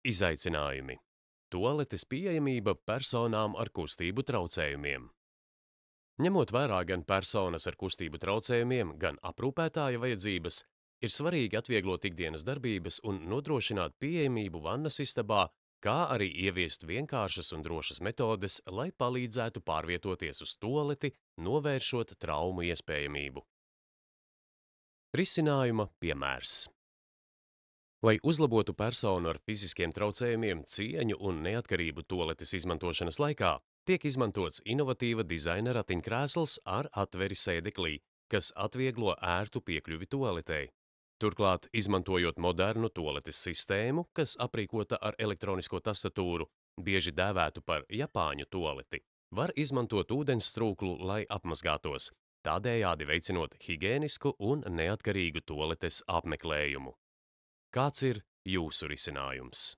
Izaicinājumi. Tualetes pieejamība personām ar kustību traucējumiem. Ņemot vērā gan personas ar kustību traucējumiem, gan aprūpētāja vajadzības, ir svarīgi atvieglot ikdienas darbības un nodrošināt pieejamību vannas istabā, kā arī ieviest vienkāršas un drošas metodes, lai palīdzētu pārvietoties uz tualeti, novēršot traumu iespējamību. Risinājuma piemērs. Lai uzlabotu personu ar fiziskiem traucējumiem cieņu un neatkarību tualetes izmantošanas laikā, tiek izmantots inovatīva dizaina ratiņkrēsls ar atveri sēdeklī, kas atvieglo ērtu piekļuvi tualetei. Turklāt, izmantojot modernu tualetes sistēmu, kas aprīkota ar elektronisko tastatūru, bieži dēvētu par japāņu tualeti, var izmantot ūdens strūklu, lai apmazgātos, tādējādi veicinot higienisku un neatkarīgu tualetes apmeklējumu. Kāds ir jūsu risinājums?